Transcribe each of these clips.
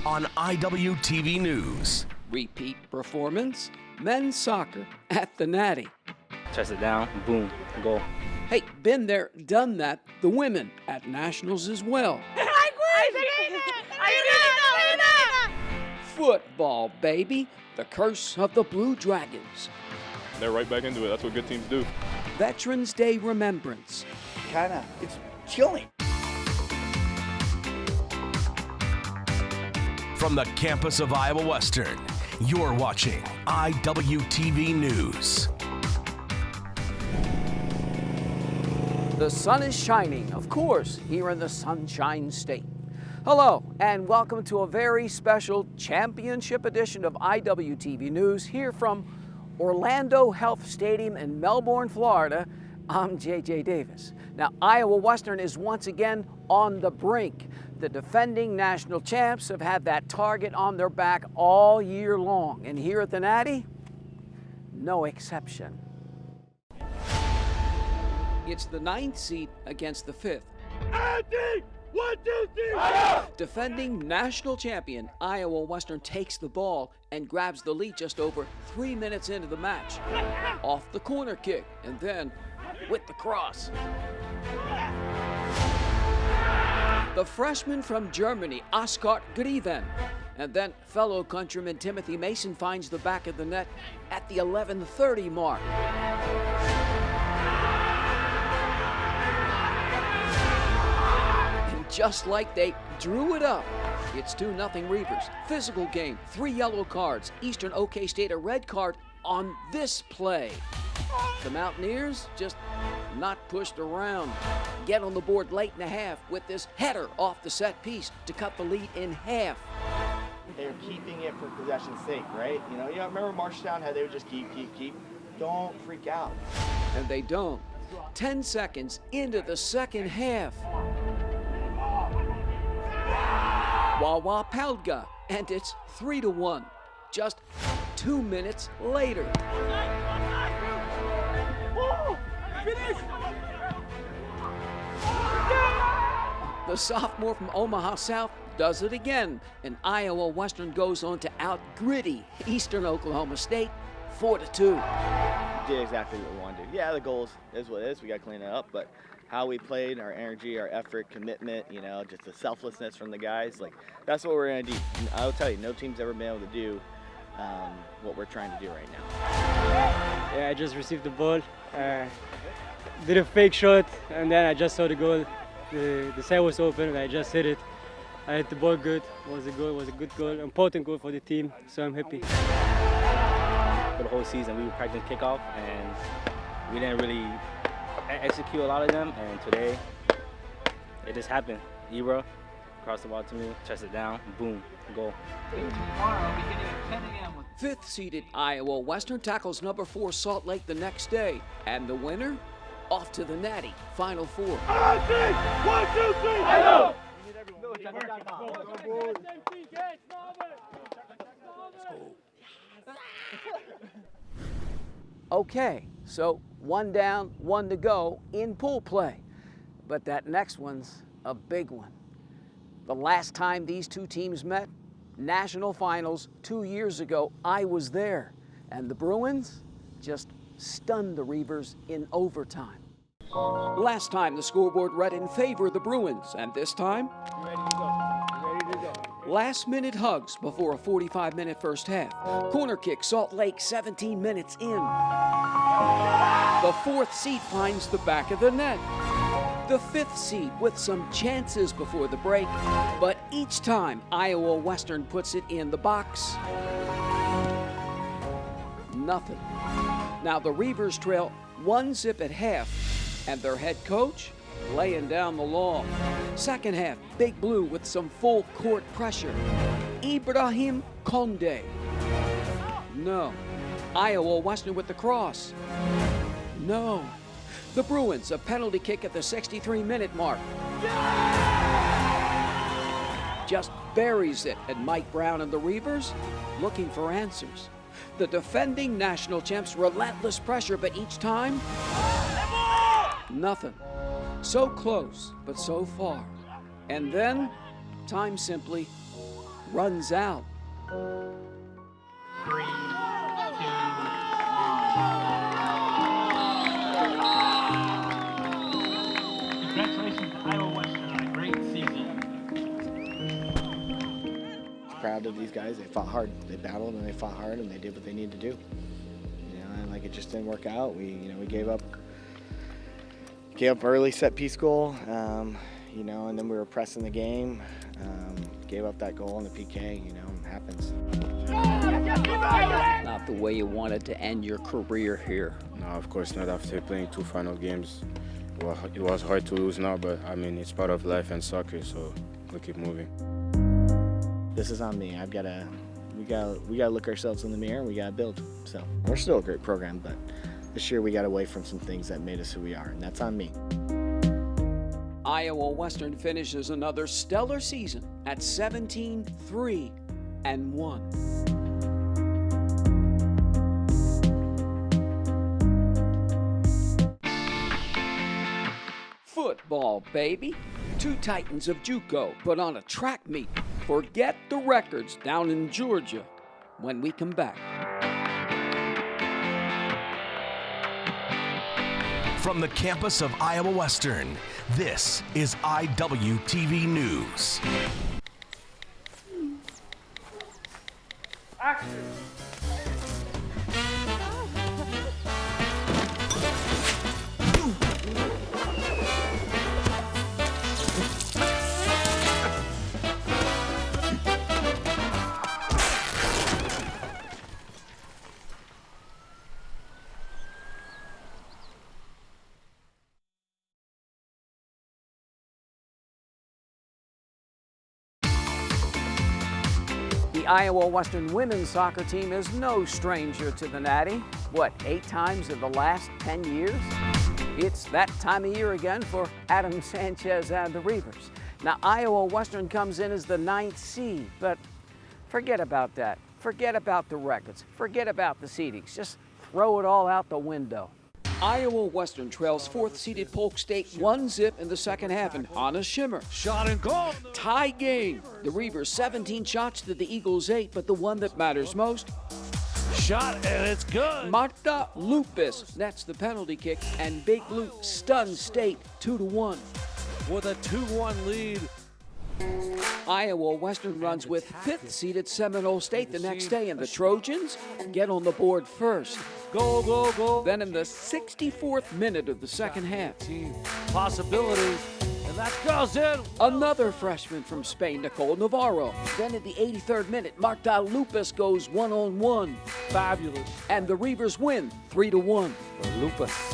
on IWTV News. Repeat performance, men's soccer at the Natty. Chest it down, boom, goal. Hey, been there, done that. The women at nationals as well. Football, baby. The curse of the Blue Dragons. They're right back into it. That's what good teams do. Veterans Day remembrance. It's chilling. From the campus of Iowa Western, you're watching IWTV News. The sun is shining, of course, here in the Sunshine State. Hello, and welcome to a very special championship edition of IWTV News here from Orlando Health Stadium in Melbourne, Florida. I'm JJ Davis. Now, Iowa Western is once again on the brink. The defending national champs have had that target on their back all year long, and here at the Natty, no exception. It's the 9th seed against the 5th. Andy! 1, 2, 3! Defending national champion Iowa Western takes the ball and grabs the lead just over 3 minutes into the match. Off the corner kick, and then with the cross. The freshman from Germany, Oskar Greven, and then fellow countryman Timothy Mason finds the back of the net at the 11:30 mark. And just like they drew it up, it's 2-0 Reivers. Physical game, 3 yellow cards, Eastern OK State a red card on this play. The Mountaineers just not pushed around. Get on the board late in the half with this header off the set piece to cut the lead in half. They're keeping it for possession's sake, right? You know, remember Marshtown, how they would just keep. Don't freak out. And they don't. 10 seconds into the second half. Wawa Palga, and it's 3-1. Just 2 minutes later. The sophomore from Omaha South does it again, and Iowa Western goes on to out-gritty Eastern Oklahoma State 4-2. We did exactly what we wanted to do. Yeah, the goal is what it is. We got to clean it up, but how we played, our energy, our effort, commitment, you know, just the selflessness from the guys, like, that's what we're going to do. And I'll tell you, no team's ever been able to do what we're trying to do right now. Yeah, I just received the ball, did a fake shot, and then I just saw the goal. The side was open, and I just hit it. I hit the ball good. It was a goal. It was a good goal, important goal for the team. So I'm happy. For the whole season, we practiced kickoff, and we didn't really execute a lot of them. And today, it just happened. Ibra crossed the ball to me, chest it down, boom, goal. Fifth-seeded Iowa Western tackles number 4 Salt Lake the next day, and the winner off to the Natty Final Four. 1, 2, 3! Hello! Okay, so 1 down, 1 to go in pool play. But that next one's a big one. The last time these two teams met, national finals 2 years ago, I was there. And the Bruins just stunned the Reivers in overtime. Last time the scoreboard read in favor of the Bruins, and this time, last-minute hugs before a 45-minute first half. Corner kick, Salt Lake 17 minutes in. The 4th seed finds the back of the net. The 5th seed with some chances before the break, but each time Iowa Western puts it in the box, nothing. Now the Reivers trail 1-0 at half, and their head coach laying down the law. Second half, Big Blue with some full court pressure. Ibrahim Konde. No. Iowa Western with the cross. No. The Bruins, a penalty kick at the 63-minute mark. Just buries it, and Mike Brown and the Reivers looking for answers. The defending national champs, relentless pressure, but each time, nothing. So close, but so far. And then, time simply runs out. 3, 2, 1. Congratulations to Iowa Western on a great season. Proud of these guys. They fought hard. They battled and they fought hard and they did what they needed to do. You know, and like it just didn't work out. We gave up early set piece goal. You know, and then we were pressing the game. Gave up that goal on the PK. You know, it happens. Not the way you wanted to end your career here. No, of course not. After playing 2 final games, it was hard to lose now, but I mean, it's part of life and soccer, so we'll keep moving. This is on me. We gotta look ourselves in the mirror and we gotta build. So we're still a great program, but this year we got away from some things that made us who we are, and that's on me. Iowa Western finishes another stellar season at 17-3-1. Football, baby. 2 Titans of JUCO put on a track meet. Forget the records down in Georgia when we come back. From the campus of Iowa Western, this is IWTV News. Action! The Iowa Western women's soccer team is no stranger to the Natty. 8 times in the last 10 years? It's that time of year again for Adam Sanchez and the Reivers. Now, Iowa Western comes in as the 9th seed, but forget about that. Forget about the records. Forget about the seedings. Just throw it all out the window. Iowa Western trails 4th-seeded Polk State 1-0 in the second half, and Hannah Schimmer. Shot and goal! Tie game. The Reivers 17 shots to the Eagles 8, but the one that matters most, Shot and it's good! Marta Lupus nets the penalty kick, and Big Blue stuns State 2-1. With a 2-1 lead. Iowa Western runs with 5th-seeded Seminole State the next day, and the Trojans get on the board first. Goal, goal, goal. Then in the 64th minute of the second half, Possibility. And that goes in. another freshman from Spain, Nicole Navarro. Then in the 83rd minute, Marta Lupus goes 1-on-1. Fabulous. And the Reivers win 3-1. Lupus,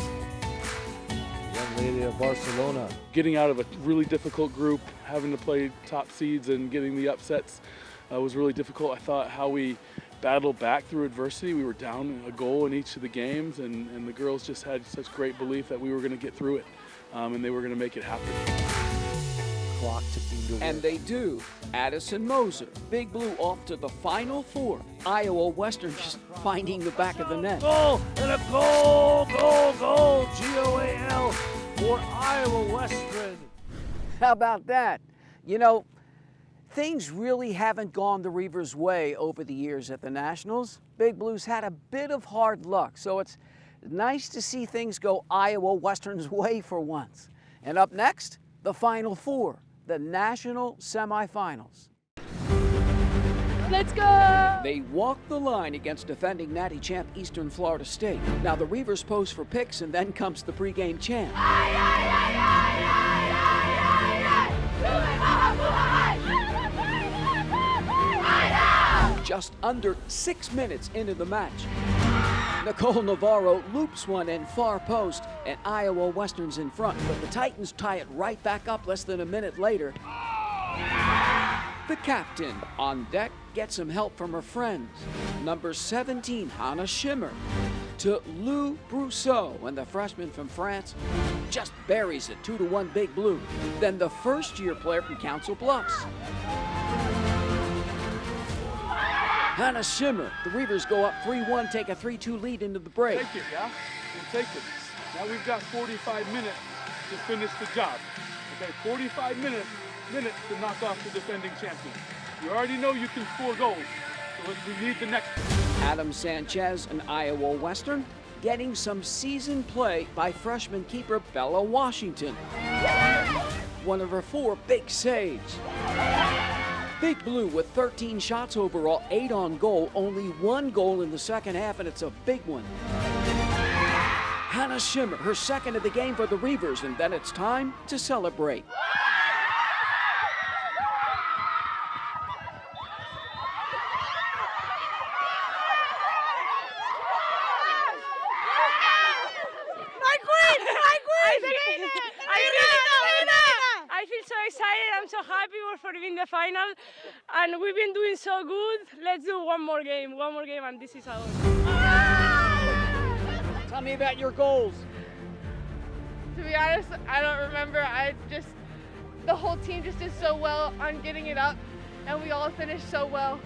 young lady of Barcelona. Getting out of a really difficult group, having to play top seeds and getting the upsets was really difficult. I thought how we battled back through adversity. We were down a goal in each of the games, and the girls just had such great belief that we were going to get through it, and they were going to make it happen. Clock ticking to And they do. Addison Moser, Big Blue off to the Final Four. Iowa Western just finding the back of the net. Goal and a goal, goal, goal. GOAL for Iowa Western. How about that? You know, things really haven't gone the Reivers' way over the years at the Nationals. Big Blues had a bit of hard luck, so it's nice to see things go Iowa Western's way for once. And up next, the Final Four, the national semifinals. Let's go! They walk the line against defending Natty champ Eastern Florida State. Now the Reivers pose for picks, and then comes the pregame chant. Just under 6 minutes into the match, Nicole Navarro loops one in far post, and Iowa Western's in front, but the Titans tie it right back up less than a minute later. The captain on deck gets some help from her friends. Number 17, Hannah Schimmer, to Lou Brousseau, and the freshman from France just buries it 2-1 Big Blue. Then the first-year player from Council Bluffs, Hannah Schimmer. The Reivers go up 3-1, take a 3-2 lead into the break. Take it, yeah? We'll take it. Now we've got 45 minutes to finish the job. Okay, 45 minutes to knock off the defending champion. You already know you can score goals, so we need the next one. Adam Sanchez and Iowa Western getting some seasoned play by freshman keeper Bella Washington. One of her 4 big saves. Big Blue with 13 shots overall, 8 on goal, only 1 goal in the second half, and it's a big one. Hannah Schimmer, her second of the game for the Reivers, and then it's time to celebrate. I feel so excited. I'm so happy for being the final, and we've been doing so good. Let's do one more game, and this is ours. Tell me about your goals. To be honest, I don't remember. The whole team just did so well on getting it up, and we all finished so well.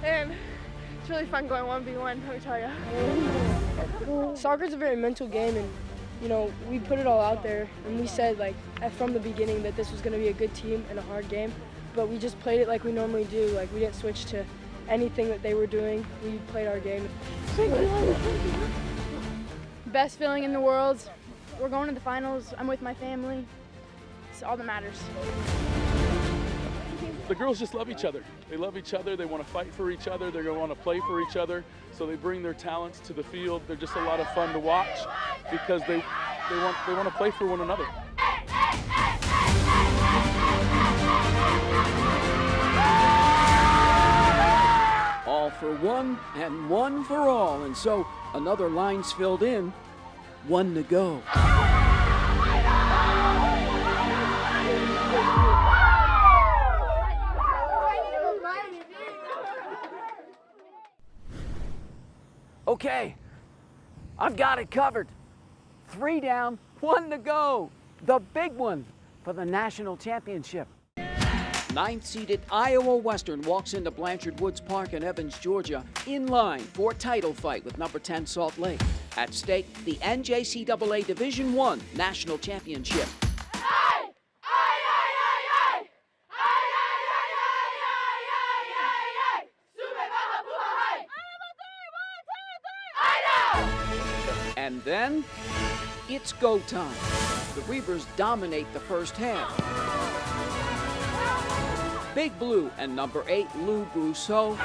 And it's really fun going 1v1, let me tell you. Soccer's a very mental game, and you know, we put it all out there, and we said from the beginning that this was going to be a good team and a hard game, but we just played it like we normally do. Like, we didn't switch to anything that they were doing. We played our game. Best feeling in the world. We're going to the finals. I'm with my family. It's all that matters. The girls just love each other. They love each other. They want to fight for each other. They're going to want to play for each other. So they bring their talents to the field. They're just a lot of fun to watch because they want to play for one another. All for one and one for all, and so another line's filled in. 1 to go. Okay, I've got it covered. 3 down, 1 to go. The big one for the national championship. 9th-seeded Iowa Western walks into Blanchard Woods Park in Evans, Georgia, in line for a title fight with number 10 Salt Lake. At stake, the NJCAA Division I National Championship. And then, it's go time. The Reivers dominate the first half. Big Blue and number 8, Lou Brousseau.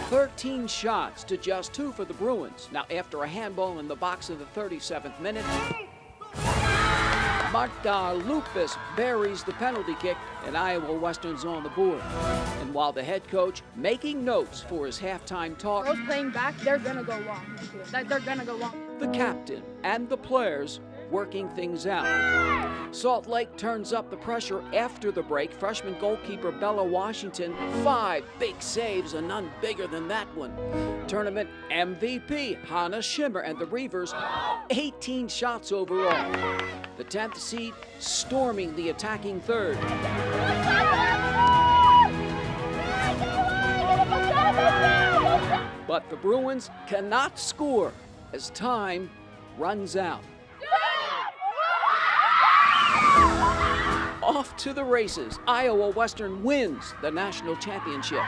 13 shots to just 2 for the Bruins. Now, after a handball in the box in the 37th minute, Marta Lupus buries the penalty kick, and Iowa Western's on the board. And while the head coach making notes for his halftime talk, Girls playing back, they're gonna go long. They're gonna go long. the captain and the players working things out. Salt Lake turns up the pressure after the break. Freshman goalkeeper Bella Washington, 5 big saves and none bigger than that one. Tournament MVP Hannah Schimmer and the Reivers, 18 shots overall. The 10th seed storming the attacking third. But the Bruins cannot score as time runs out. Off to the races. Iowa Western wins the national championship.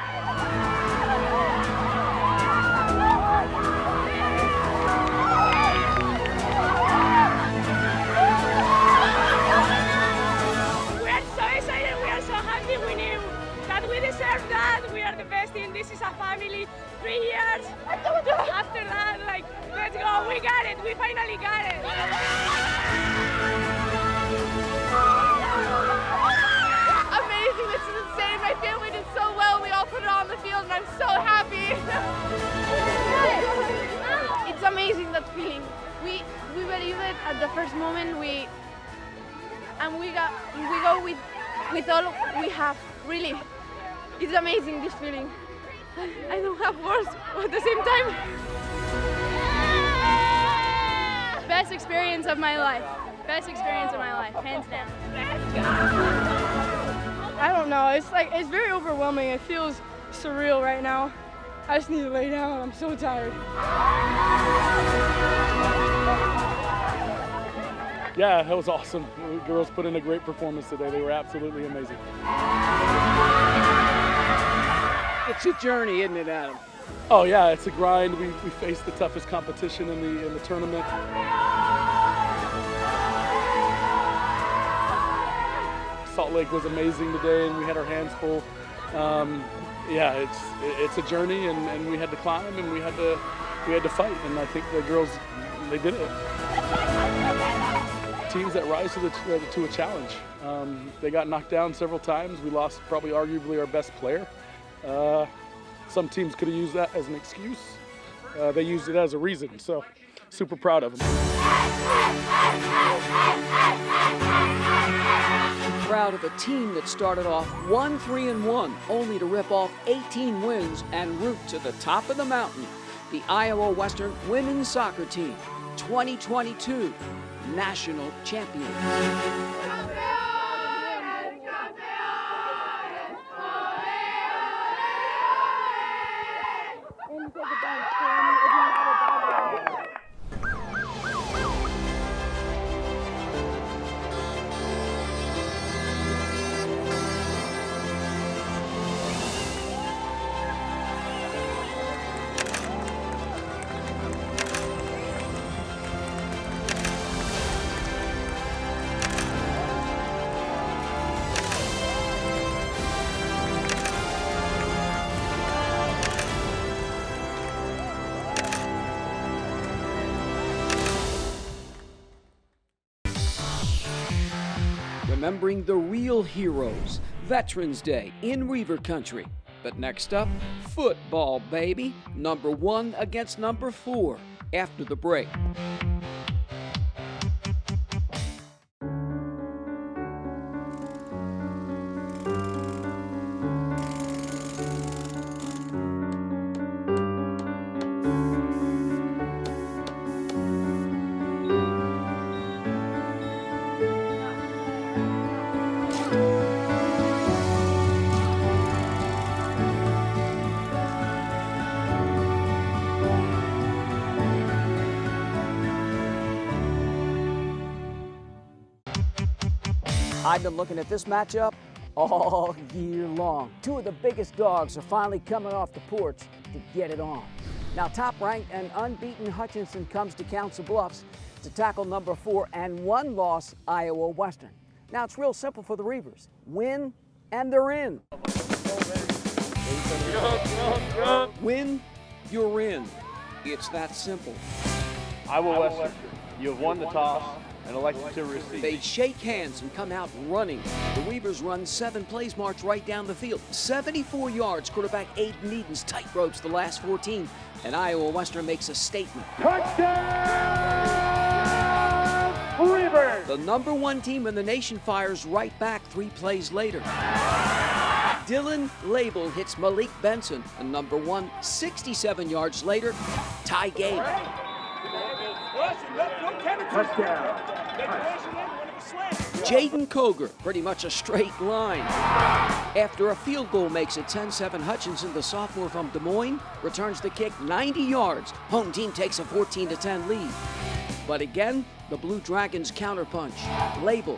We are so excited, we are so happy, we knew that we deserve that. We are the best team, this is a family. 3 years after that, like, let's go, we got it, we finally got it. Amazing, this is insane. My family did so well. We all put it on the field and I'm so happy. It's amazing, that feeling. We believe it at the first moment. We go with all we have, really. It's amazing, this feeling. I don't have words at the same time. Best experience of my life. Best experience of my life, hands down. I don't know. It's very overwhelming. It feels surreal right now. I just need to lay down. I'm so tired. Yeah, that was awesome. The girls put in a great performance today. They were absolutely amazing. It's a journey, isn't it, Adam? Oh yeah, it's a grind. We faced the toughest competition in the tournament. Salt Lake was amazing today, and we had our hands full. Yeah, it's a journey, and we had to climb, and we had to fight, and I think the girls, they did it. Teams that rise to a challenge. They got knocked down several times. We lost probably arguably our best player. Some teams could have used that as an excuse. They used it as a reason, so super proud of them. Proud of a team that started off 1-3-1, only to rip off 18 wins and root to the top of the mountain. The Iowa Western women's soccer team, 2022 national champions. Remembering the real heroes, Veterans Day in Reiver Country. But next up, football, baby. Number 1 against number 4 after the break. I've been looking at this matchup all year long. Two of the biggest dogs are finally coming off the porch to get it on. Now, top-ranked and unbeaten Hutchinson comes to Council Bluffs to tackle number 4 and 1 loss Iowa Western. Now, it's real simple for the Reivers. Win, and they're in. Win, you're in. It's that simple. Iowa Western, you have won the toss and elected to receive. They shake hands and come out running. The Reivers run 7 plays, march right down the field. 74 yards, quarterback Aiden Eden's tight ropes the last 14, and Iowa Western makes a statement. Touchdown, Reivers! The number 1 team in the nation fires right back 3 plays later. Dylan Label hits Malik Benson, and number 1, 67 yards later, tie game. Touchdown. Jaden Koger, pretty much a straight line. After a field goal makes it 10-7, Hutchinson, the sophomore from Des Moines, returns the kick 90 yards. Home team takes a 14-10 lead. But again, the Blue Dragons counterpunch. Label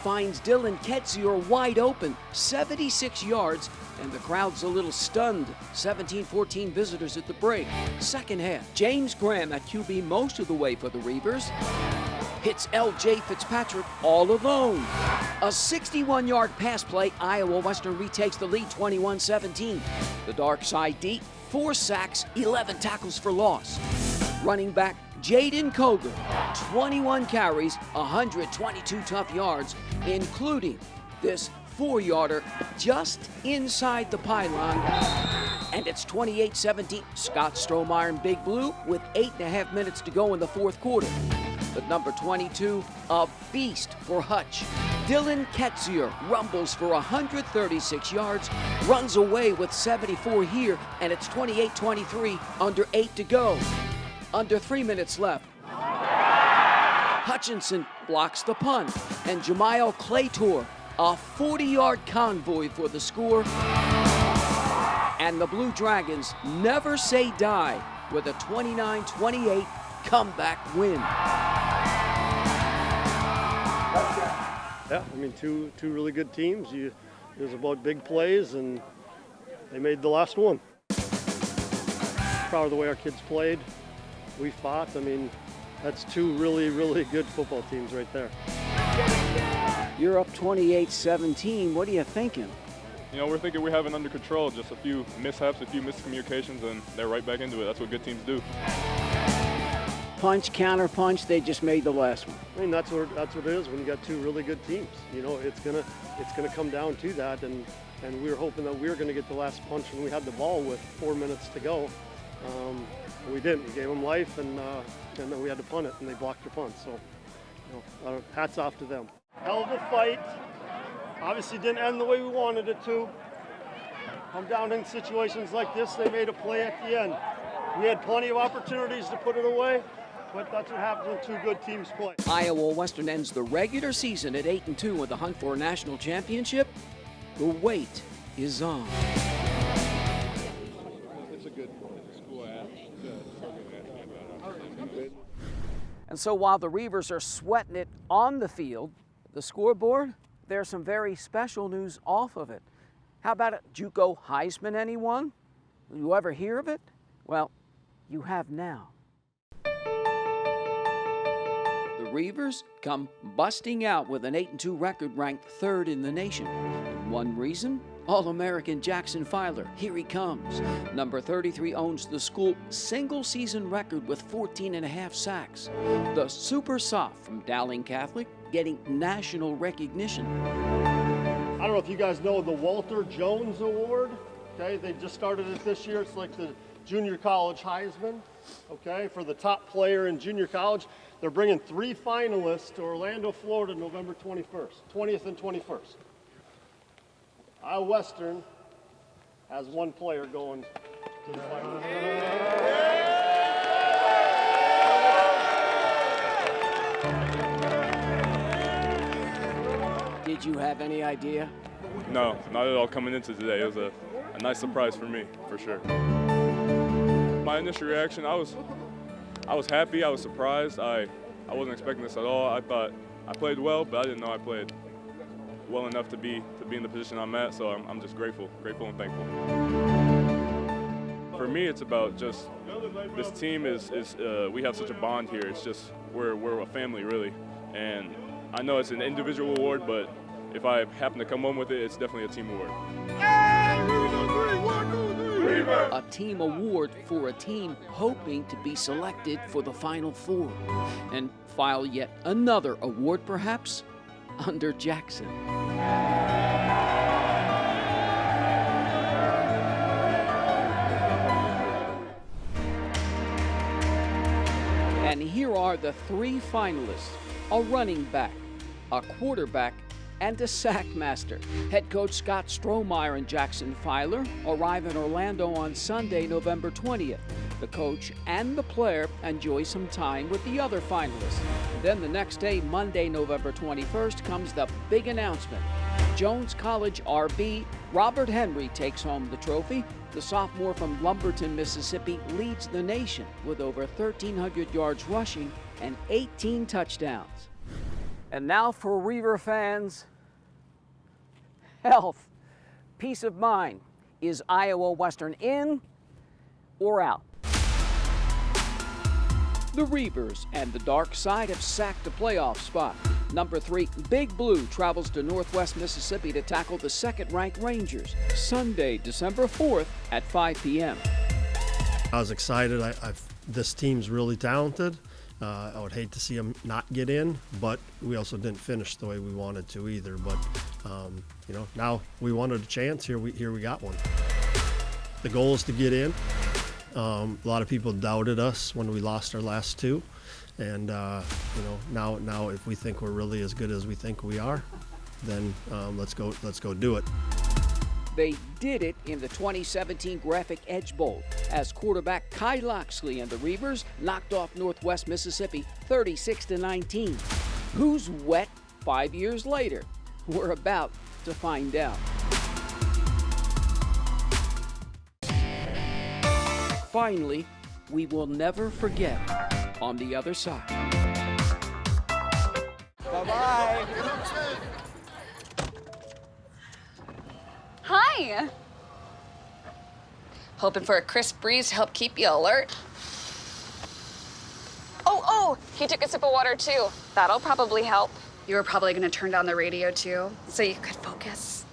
finds Dylan Ketzier wide open, 76 yards, and the crowd's a little stunned. 17-14 visitors at the break. Second half, James Graham at QB most of the way for the Reivers. Hits L.J. Fitzpatrick all alone. A 61-yard pass play, Iowa Western retakes the lead 21-17. The dark side D, 4 sacks, 11 tackles for loss. Running back Jaden Koger, 21 carries, 122 tough yards, including this 4-yarder just inside the pylon. And it's 28-17. Scott Strohmeyer in Big Blue with 8.5 minutes to go in the 4th quarter. But number 22, a beast for Hutch. Dylan Ketzier rumbles for 136 yards, runs away with 74 here, and it's 28-23, under 8 to go. Under 3 minutes left. Hutchinson blocks the punt, and Jamiel Claytor, a 40-yard convoy for the score. And the Blue Dragons never say die with a 29-28 comeback win. Yeah, I mean, two really good teams. It was about big plays, and they made the last one. Proud of the way our kids played. We fought. I mean, that's two really, really good football teams right there. You're up 28-17. What are you thinking? You know, we're thinking we have it under control. Just a few mishaps, a few miscommunications, and they're right back into it. That's what good teams do. Punch, counter punch, they just made the last one. I mean, that's what it is when you got two really good teams. You know, it's gonna come down to that, and we were hoping that we were gonna get the last punch when we had the ball with 4 minutes to go. We didn't. We gave them life, and then we had to punt it, and they blocked their punt. So, you know, hats off to them. Hell of a fight. Obviously didn't end the way we wanted it to. Come down in situations like this, they made a play at the end. We had plenty of opportunities to put it away, but that's what happens when two good teams play. Iowa Western ends the regular season at 8-2 with the hunt for a national championship. The wait is on. It's a good school. And so while the Reivers are sweating it on the field, the scoreboard, there's some very special news off of it. How about it, JUCO Heisman, anyone? You ever hear of it? Well, you have now. The Reivers come busting out with an 8-2 record, ranked 3rd in the nation. And one reason? All-American Jackson Filer, here he comes. Number 33 owns the school single-season record with 14.5 sacks. The Super Soft from Dowling Catholic getting national recognition. I don't know if you guys know the Walter Jones Award. Okay, they just started it this year. It's like the junior college Heisman. Okay, for the top player in junior college. They're bringing 3 finalists to Orlando, Florida, November 20th and 21st. Iowa Western has 1 player going to the final. Did you have any idea? No, not at all coming into today. It was a nice surprise for me, for sure. My initial reaction, I was happy, I was surprised. I wasn't expecting this at all. I thought I played well, but I didn't know I played well enough to be in the position I'm at, so I'm just grateful and thankful. For me, it's about just this team is we have such a bond here. It's just we're a family, really, and I know it's an individual award, but if I happen to come home with it, it's definitely a team award. A team award for a team hoping to be selected for the Final Four and file yet another award, perhaps, under Jackson. And here are the 3 finalists: a running back, a quarterback, and a sack master. Head coach Scott Strohmeyer and Jackson Filer arrive in Orlando on Sunday, November 20th. The coach and the player enjoy some time with the other finalists. Then the next day, Monday, November 21st, comes the big announcement. Jones College RB Robert Henry takes home the trophy. The sophomore from Lumberton, Mississippi, leads the nation with over 1,300 yards rushing and 18 touchdowns. And now for Reiver fans, health, peace of mind. Is Iowa Western in or out? The Reivers and the dark side have sacked a playoff spot. Number 3, Big Blue travels to Northwest Mississippi to tackle the second-ranked Rangers. Sunday, December 4th at 5 p.m. I was excited. This team's really talented. I would hate to see them not get in, but we also didn't finish the way we wanted to either. But you know, now we wanted a chance. Here we got one. The goal is to get in. A lot of people doubted us when we lost our last 2, and you know, now if we think we're really as good as we think we are, then let's go do it. They did it in the 2017 Graphic Edge Bowl as quarterback Kai Loxley and the Reivers knocked off Northwest Mississippi 36-19. Who's wet 5 years later? We're about to find out. Finally, we will never forget on the other side. Bye-bye. Hi. Hoping for a crisp breeze to help keep you alert. Oh, he took a sip of water too. That'll probably help. You were probably gonna turn down the radio too, so you could focus,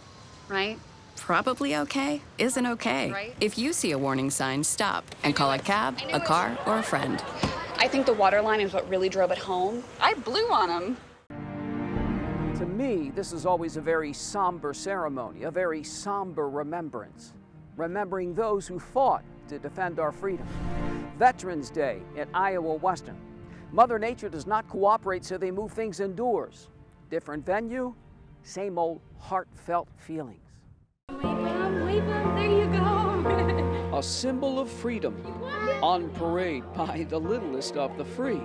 right? Probably okay isn't okay. Right. If you see a warning sign, stop and call a cab, a car, or a friend. I think the water line is what really drove it home. I blew on him. To me, this is always a very somber ceremony, a very somber remembrance. Remembering those who fought to defend our freedom. Veterans Day at Iowa Western. Mother Nature does not cooperate, so they move things indoors. Different venue, same old heartfelt feelings. Wave 'em, there you go. A symbol of freedom on parade by the littlest of the free,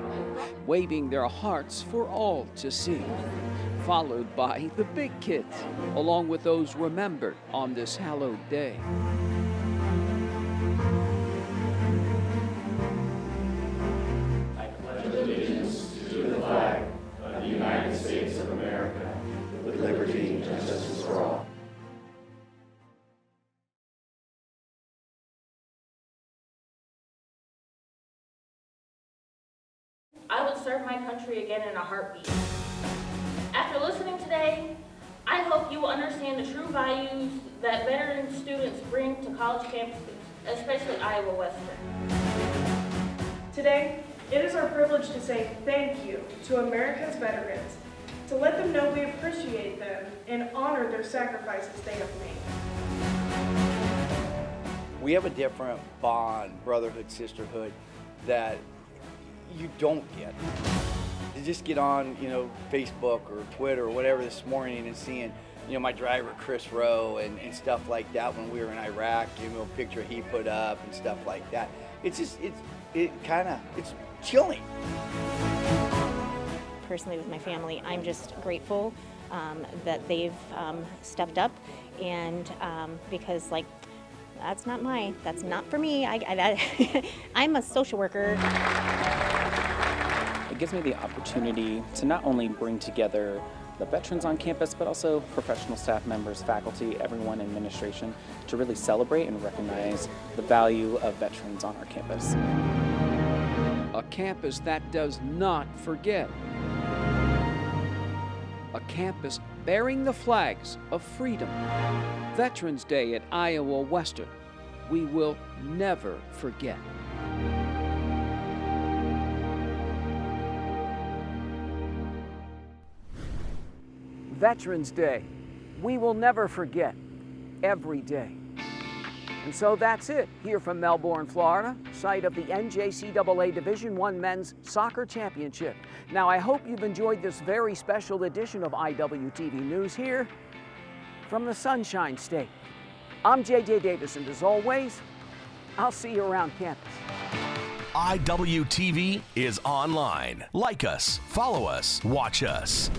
waving their hearts for all to see. Followed by the big kids, along with those remembered on this hallowed day. United States of America, with liberty and justice for all. I would serve my country again in a heartbeat. After listening today, I hope you will understand the true values that veteran students bring to college campuses, especially Iowa Western. Today, it is our privilege to say thank you to America's veterans, to let them know we appreciate them and honor their sacrifices they have made. We have a different bond, brotherhood, sisterhood that you don't get. To just get on, Facebook or Twitter or whatever this morning and seeing, my driver Chris Rowe and stuff like that when we were in Iraq, a picture he put up and stuff like that. It's just, it's chilling. Personally, with my family, I'm just grateful that they've stepped up, and because that's not for me. I'm a social worker. It gives me the opportunity to not only bring together the veterans on campus, but also professional staff members, faculty, everyone in administration, to really celebrate and recognize the value of veterans on our campus. A campus that does not forget. A campus bearing the flags of freedom. Veterans Day at Iowa Western. We will never forget. Veterans Day. We will never forget. Every day. And so that's it here from Melbourne, Florida, site of the NJCAA Division I Men's Soccer Championship. Now, I hope you've enjoyed this very special edition of IWTV News here from the Sunshine State. I'm JJ Davis, and as always, I'll see you around campus. IWTV is online. Like us, follow us, watch us.